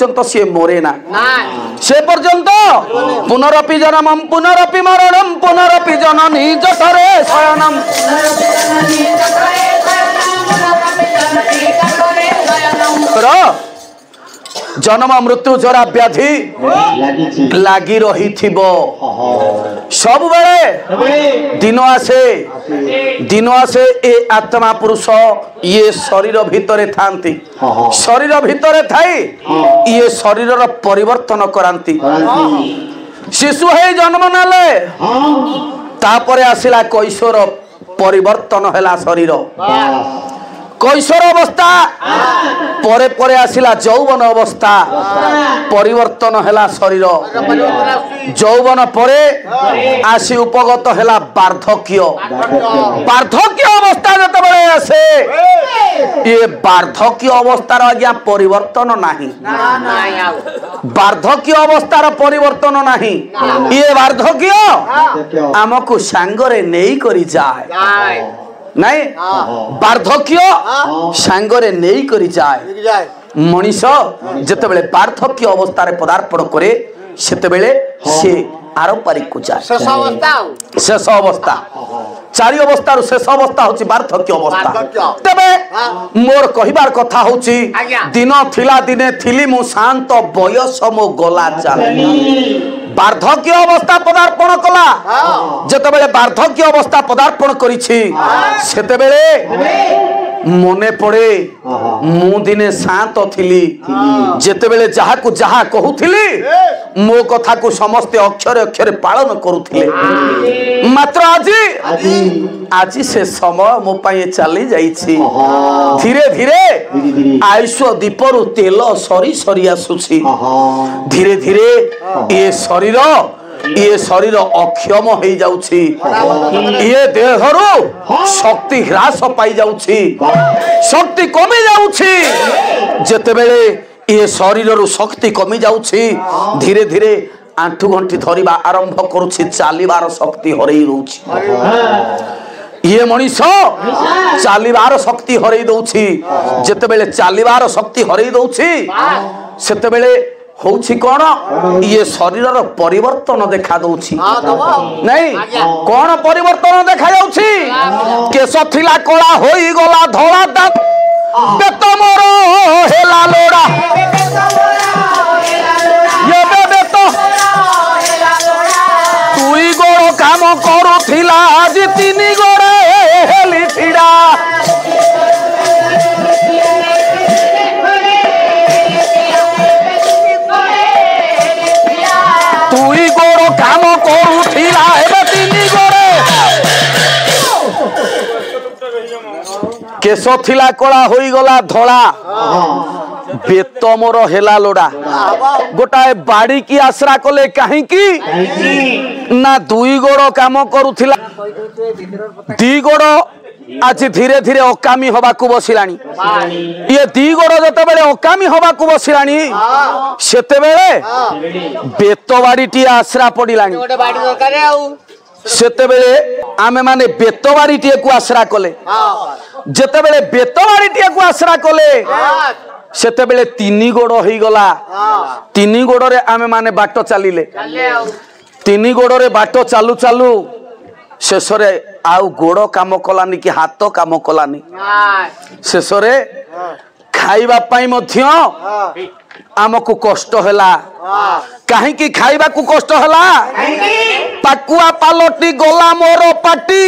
पर्यंत सी मरे ना से पर्यंत पुनरपि जन्मम पुनरपि मरणम पुनरपि जननी जठरे शयनम जन्म मृत्यु जरा व्याधि लगी रही सब बेले दिन आसे ए आत्मा पुरुष ये शरीर भितरे थांती शरीर भितरे थाई ये शरीर परिवर्तन करांती शिशु है जन्म नाले तापरे आसिला कैशोर परिवर्तन हैला शरीर कैशोर अवस्था परे परे आसिला यौवन अवस्था परिवर्तन हैला शरीर यौवन परे आसी उपगत हैला वार्धक्य वार्धक्य अवस्था जते बळे आसे ये वार्धक्य अवस्थार आज्ञा परिवर्तन नाही वार्धक्य अवस्थार परिवर्तन नाही ये वार्धक्य आमको सांगरे नेई करी जाए नहीं वार्धक्य सांगरे नहीं करी जाए मनीष जते बेले वार्धक्य अवस्था रे पदार्पण करे सेते बेले से आरंपरिक को जाए शेष अवस्था चारि अवस्था रो शेष अवस्था होची वार्धक्य अवस्था तबे मोर कहिबार कथा होची दिन थिला दिने थिली मु शांत बयस मो गला चाली वार्धक्य अवस्था पदार्पण कला जते बेले वार्धक्य अवस्था पदार्पण करिछि सेते बेले मने पड़े मु दिने शांत थिली जेते बेले जहा को जहा कहूथिली मो कथा को समस्त अक्षर अक्षर पालन करूथिले मात्र आज से समय मो पाए चली जाइछि धीरे धीरे आयुष दीपरु तेल सरी सरी आसुछि धीरे धीरे ये शरीर अक्षम हो जाउछि ये देहरु शक्ति ह्रास पाई जाउछि शक्ति कमी जाउछि जेते बेले ये शरीर रु शक्ति कमी जाउछि धीरे धीरे आंठू गंठी धरिबा आरंभ करूछि चालिबार शक्ति हरई दउछि ये मनीष चालिबार शक्ति हरई दउछि जेते बेले चालिबार शक्ति हरई दउछि सेते बेले होछि कोन ये शरीर रो परिवर्तन देखा दउछि नहीं कोन परिवर्तन देखा जाउछि केश थिला कला होई गला धोला दांत बेत मोर हेला लोड़ा ये बेत तुई गोड़ काम करूथिला आज तीन गोड़े हेली छिड़ा तुई गोड़ काम करूथिला एबे तीन गोड़े केश थिला कला होई गला धोला बेत मोर हेला लोड़ा गोटाए बाड़ी की आश्रा कले कहीं की ना दुई गोड़ काम करूथिला दी गोड़ आज धीरे धीरे अकामी हवा को बसिलानी ये दी गोड़ जते बेले अकामी हवा को बसिलानी सेते बेले बेत बाड़ीटी आश्रा पड़िलानी सेते बेले आमे माने बेत बाड़ीटी को आश्रा कले जेते बेले बेत बाड़ीटी को आश्रा कले सेते बेले तीन गोड़ हो गला तीन गोड़ रे आमे माने बाट चलिले तीन गोड़ रे बाट चालू चालू शेष रे आउ गोड़ काम कलानी कि हाथ काम कलानी शेष रे खाइबा पाई मध्य आमको कष्ट हैला कहीं की खाइबा को कष्ट हैला पाकुआ पालटी गला मोर पाटी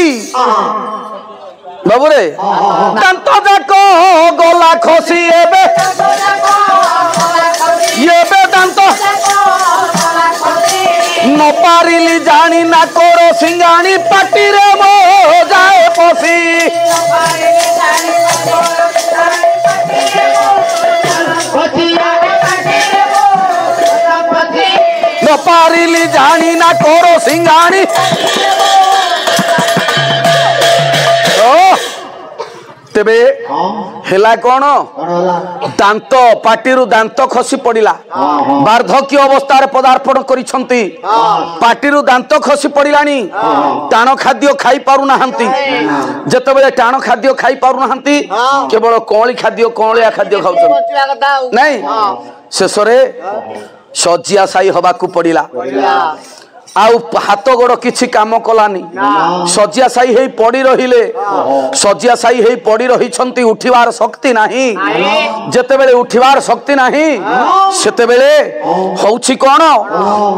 बाबू रे दांत जाको गला खसी एबे दांत न पारिली जानी ना करो सिंगानी पाटी रे मो जाए पसी न पारिली जानी ना करो सिंगानी तेबे हेला कौन दांत पाटिरु दांत खसी पड़िला वार्धक्य अवस्था पदार्पण करिसंती पाटिरु दांत खसी पड़िलानी टाण खाद्य खाई पारु नाहंती जतबेले टाण खाद्य खाई पारु नाहंती केवल कौली खाद्य कौलिया खाद्य खाउछन नहीं शेषरे सज्जिया साई हबाकू पड़िला आउ हाथ गोड़ किछि काम कलानी सज्जिया साई हेई पड़ी रहिले सज्जिया साई हेई पड़ी रहिछंती उठिवार शक्ति नाही जेतेबेले उठिवार शक्ति नाही सेतेबेले होउछि कोन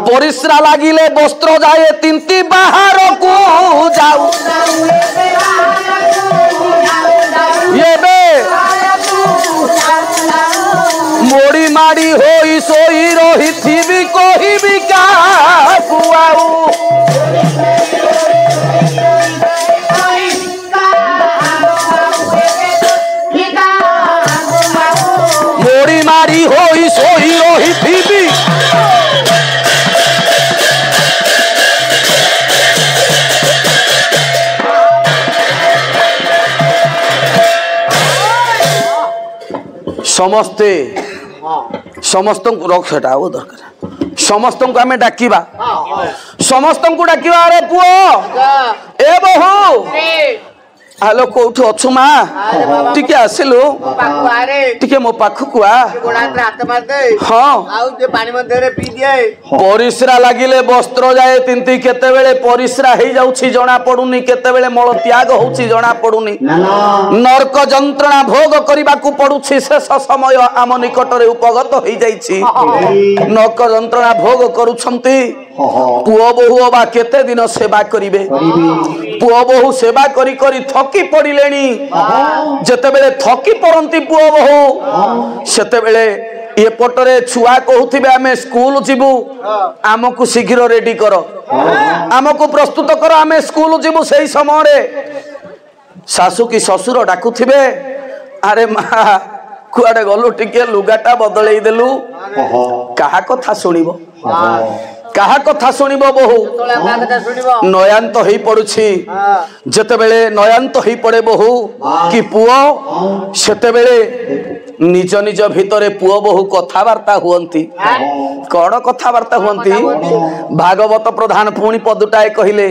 परिश्रा लागिले वस्त्र जाए तिंती बाहर को जाऊ ये बे मोड़ी माड़ी होई सोई रही थी कोही भी का मोड़ी माड़ी होई सोई रही थी भी समस्ते समस्त रक्षाटा वो दरकार समस्त को आम डाकिबा समस्त को डाकिबा अरे पुओ ए बहु हेलो कोठु अच्छु मा टिके आसिलु टिके मो पाखु आ हाँ परिश्रा लागिले वस्त्र जाए तिंती केतेबेले परिश्रा हेई जाउछि जणा पडुनी केतेबेले मल त्याग होउछि जणा पडुनी नरक जंत्रणा भोग करिबाकू पडुछि शेष समय आम निकटरे उपगत होई जाइछि नरक जंत्रणा भोग करूछंती पुओ बहु बा केते दिन सेवा करिवे पुओ बहु सेवा करी करी थकी पड़िलेनी जेतेबेले थकी पड़ंती पुओ बहु सेतेबेले ये पटरे छुआ कहूथिबे आमे स्कूल जिबु आमको शीघ्र रेडी करो आमको प्रस्तुत करो आमे स्कूल जिबु सेही समय रे सासू की ससुर डाकुथिबे अरे मां कुआडे गलु टिके लुगाटा बदलई देलु काहा कथा सुनिबो काहा कथा सुनिबो बहु नयांत होई पड़ुछि जेतेबेले नयांत होई पड़े बहु कि पुओ सेतेबेले निज निज भितरे पुओ बहु कथावार्ता हुअंती कौन कथावार्ता हुअंती भागवत प्रधान पुणी पदुटाए कहिले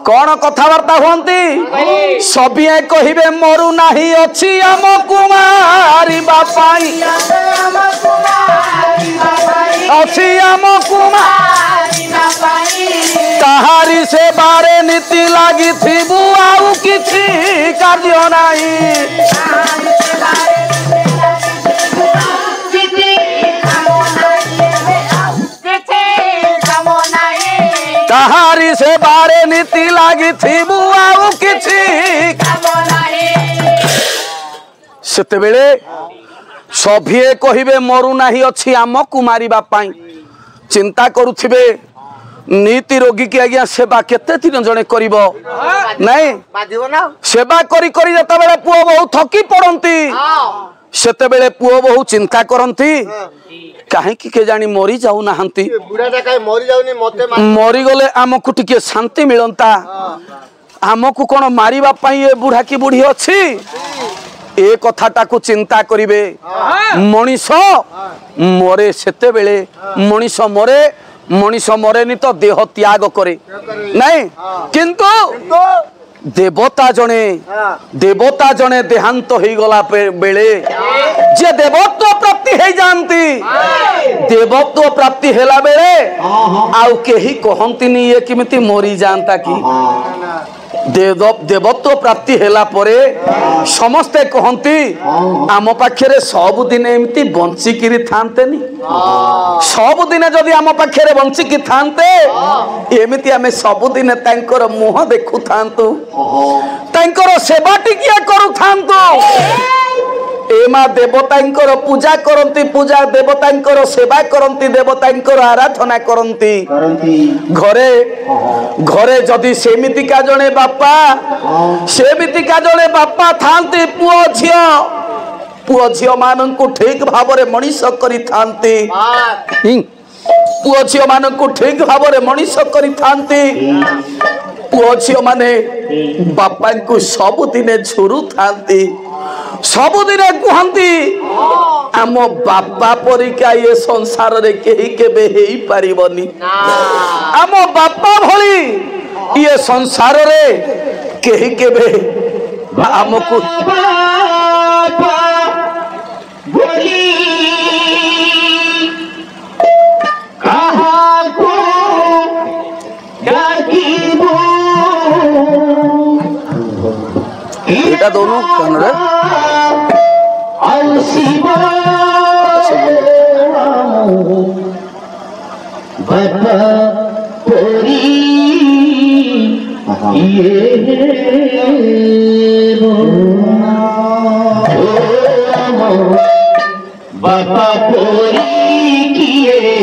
कौन कथावार्ता हुअंती सबिए कहिबे मरु नाही अछि आम कुमारी बापाई अछि आम कुमारी ताहारी से बारे नीति लागी थिबु आउ किछि कार्य नाही ताहारी से बारे नीति लागी थिबु आउ किछि सेतेबेले सभिए कहिबे मरु नाही अछि आम कुमारीबा पाई चिंता करुथिबे नीति रोगी की आज्ञा सेवा केते दिन जने करिवो नहीं सेवा करी करी जतबेले पुओ बहु थकी पड़ंती सेतेबेले पुओ बहु चिंता करंती काहे कि के जानी मरी जाऊ नाहंती बुढ़ाटा काहे मरी जाउनी मते मरी गले आमकु टिके शांति मिलंता आमकु कोन मारिबा पई ए बुढ़ा की बुढ़ी अछि ए कथाटा को चिंता करिवे मनीष मरे सेतेबेले मनीष मरे नि तो देह त्याग करे नहीं किंतु देवता जने देहांत हो गला बेले जे देवत्व प्राप्ति है जानती देवत्व प्राप्ति हेला बेले आउ केही कहंतिनी ये किमिति मरी जानता कि देवत्व प्राप्ति हेला परे समस्ते कहंती आम पाखरे सब दिन एमती बंचिकिरी थांतेनी सब दिन जदि आम पाखरे बंचिकी थांते एमिति आमे सब दिन तांकर मुह देखु थांतु तांकर सेवा टिकिया करू थांतु एमा देवतांकर पूजा करंती पूजा देवतांकर सेवा करंती देवतांकर आराधना करंती घरे घरे जदि सेमितिका जने बापा थांती पुओ झियो माननकु ठीक भाबरे मनीष करी थांती पुओ झियो माननकु ठीक भाबरे मनीष करी थांती पुओ झियो माने बापा को सब दिने झुरु थांती सबुदिन कहती आम बापा परिका ये संसार रे केही केबे हेई पारिबनी आम बापा भली ये संसार रे केही केबे आमको बेटा दोनों कौन रे बाबा पोरी किए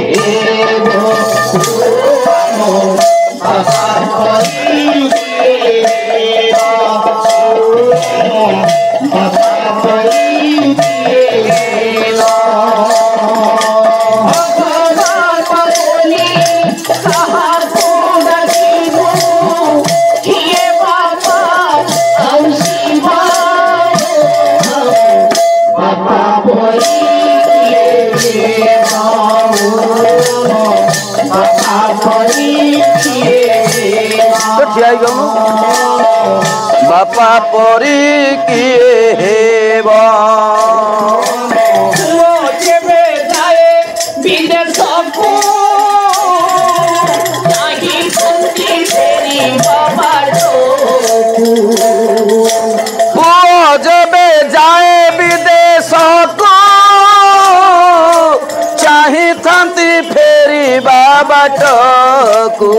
बापा परी किए हेब जेबे जाए विदेश को नहीं सुनती तेरी बाबा वो जेबे जाए विदेश को चाहे थांती फेरी बाबा को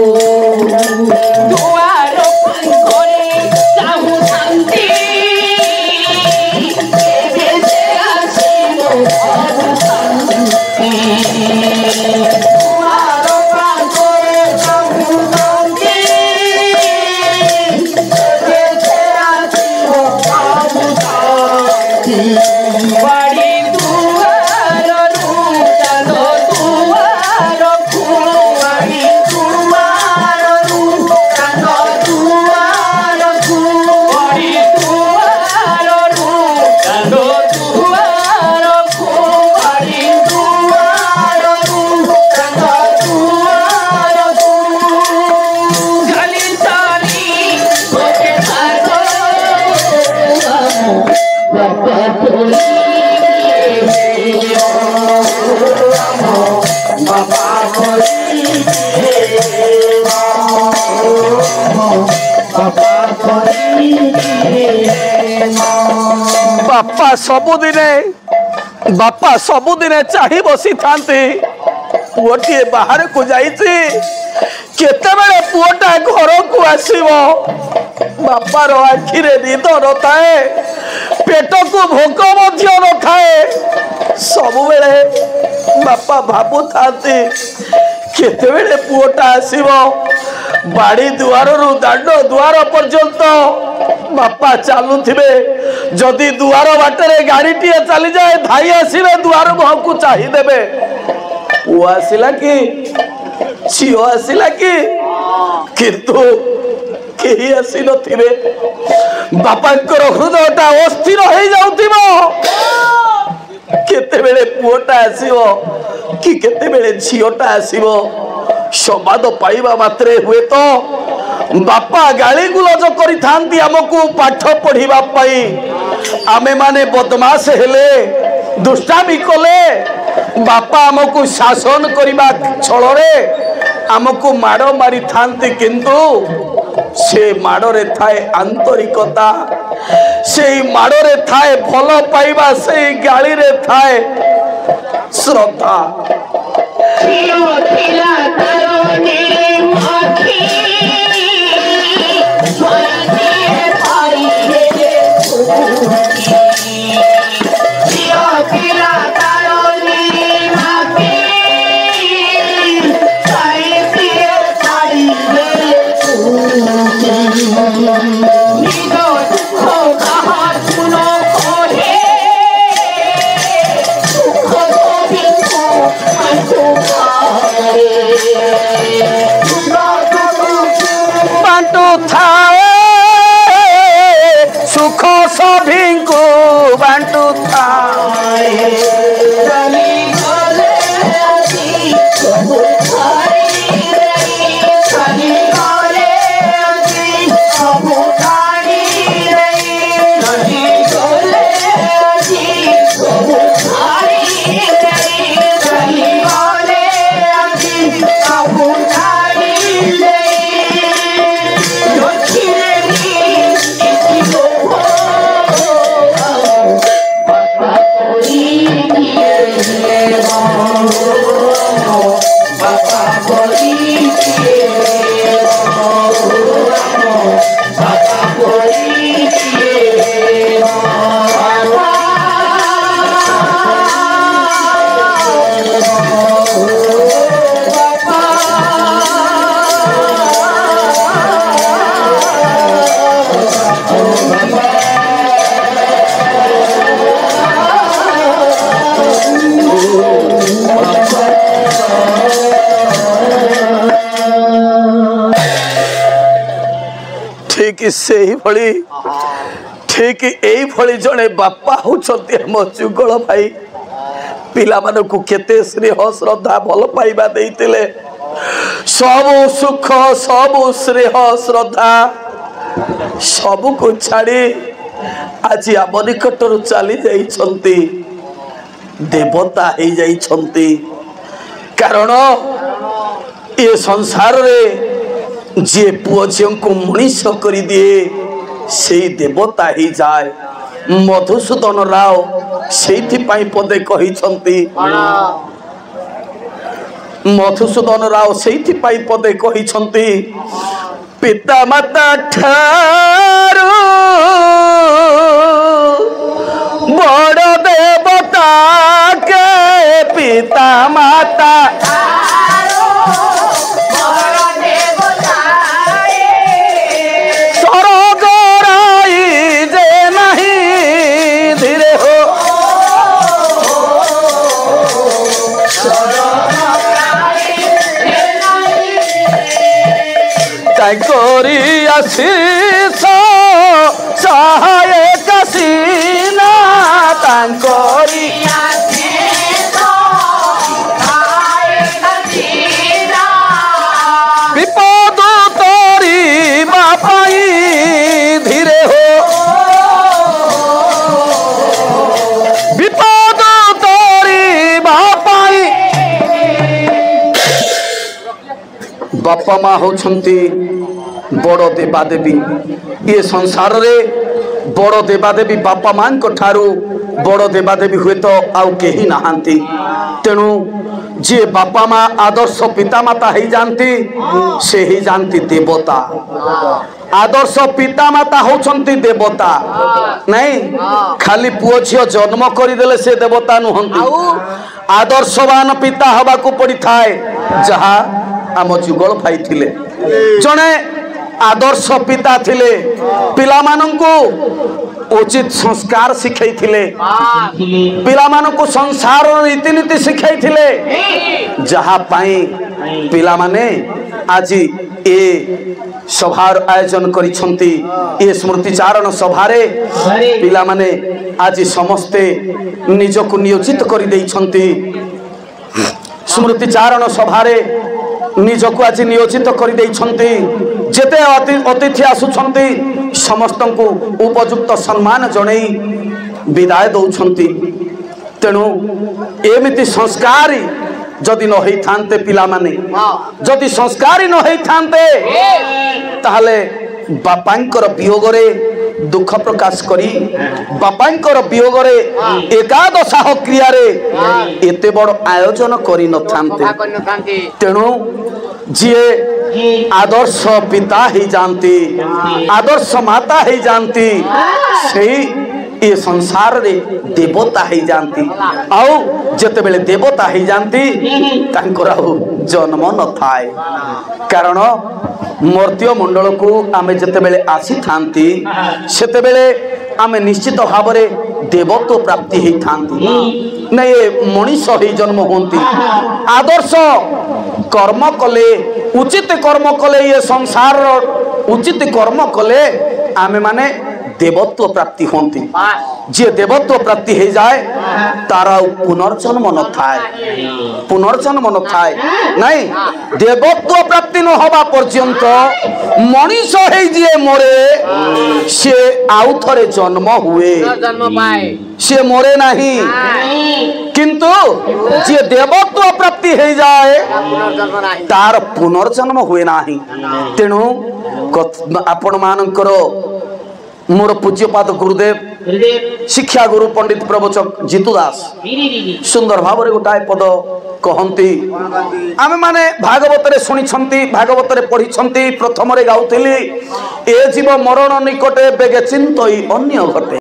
बापा सबुदिने चाही बसी थांती पुओटी बाहर को जाइछि केते बेले पुओटा घर को आसीबो बापार आखि रे निद नथाए पेट को भोक मध्य नथाए सब बेले बापा भाबु थांती केते बेले पुओटा आसीबो बाड़ी दुआर रु दांडो दुआर पर्यंत बापा चलु थिबे जदि दुआर बाटरे गाड़ी टीए चली जाए धाई आसिबे दुआर मुहकु चाही देबे पुओ आसिला कि झियो आसिला कि किंतु केही आसी नथिबे बापांकर हृदयटा अस्थिर हो जाउथिबो केते बेले पुओटा आसीबो कि केते बेले झियोटा आसीबो संवाद पाइबा मात्रे हुए तो बापा गाली गुलज करी थांती हमको पाठ पढ़िबा पाई आमे माने बदमाश हेले दुष्टामी कले बापा हमको शासन करिबा छलरे हमको माड़ मारी थांती किंतु से माड़रे थाए आंतरिकता से माड़रे थाए भल पाइबा से गाली रे थाए श्रद्धा ठीक से भली ठीक यही भली जड़े बापा होचंती हम जुगल भाई पिला मानू केते स्नेह श्रद्धा भल पाइबा देइतिले सब सुख सब स्नेह श्रद्धा सब को छाड़ी आज आम निकटर चली जाइछंती देवता हो जाइछंती कारण ये संसार रे जे पुओ झियो को मनीष करी दिए से देवता ही जाए मधुसूदन राव से पदे कही मधुसूदन राव से पदे कही पिता माता ठारू बड़ देवता के पिता माता करी आशीष सहायक सीना तांकरी विपद तोरी बापाई धीरे हो विपद तोरी बापाई बापा माँ होछंती बड़ देवादेवी ये संसार रे बड़ देवादेवी बापा मान को ठारू बड़ देवादेवी हुए तो आउ कहीं नहांती तेणु जे बापा माँ आदर्श पिता माता ही जानती से ही जानती देवता आदर्श पिता माता होछंती देवता नहीं खाली पुओ झियो जन्म करदेले से देवता नुहंती आदर्शवान पिता हवा को पड़ी थाए जहा आम जुगल भाई थिले जने आदर्श पिता थिले पिला मानंकु उचित संस्कार शिखाई थिले पिला मानंकु संसार रीतिनीति शिखाई थिले जहाँ पाई पिला माने आज ए सभार आयोजन करिछंती ए स्मृतिचारण सभारे पिला माने आज समस्ते निजको नियोजित करि देइछंती स्मृतिचारण सभारे निजको आज नियोजित कर जेते अतिथि आसुछंती समस्त को उपयुक्त सम्मान जणई विदाय दौछंती तेणु एमिति संस्कारी जदि न होई थांते पिला माने जदि संस्कारी न होई थांते ताहले बापांकर वियोग रे दुख प्रकाश करी बापांकर वियोग रे एकादशाह क्रिया रे एते बड़ आयोजन करी न थांते तेणु जी आदर्श पिता ही जानती आदर्श माता ही जानती सही ये संसार रे देवता ही जानती आउ जते बेले देवता ही जानती तांकर जन्म न थाए कारण मर्त्य मंडल को आमे जते बेले आसी थांती सेते बेले आमे निश्चित भाव रे देवत्व प्राप्ति ही थांती न ये मनीष ही जन्म होंती आदर्श कर्म कले उचित कर्म कले ये संसार उचित कर्म कले आमे माने देवत्व प्राप्ति होंती जे देवत्व प्राप्ति हो जाए तारा पुनर्जन्म न थाए पुनर्जन्म न थाए नहीं देवत्व प्राप्ति न होबा पर्यंत मनीष हे जे मरे से आउ थरे जन्म हुए से मरे नहीं किंतु जे देवत्व प्राप्ति हो जाए तार पुनर्जन्म हुए नहीं तेणु आपण मानकर मोर पूज्यपाद गुरुदेव शिक्षा गुरु पंडित प्रवचक जीतू दास सुंदर भाव रे गोटाए पद कहंती आमे माने भागवत रे सुनिछंती भागवत रे पढ़िछंती प्रथम रे गाउथिली ए जीव मरण निकटे बेगे चिंतई अन्य घटे।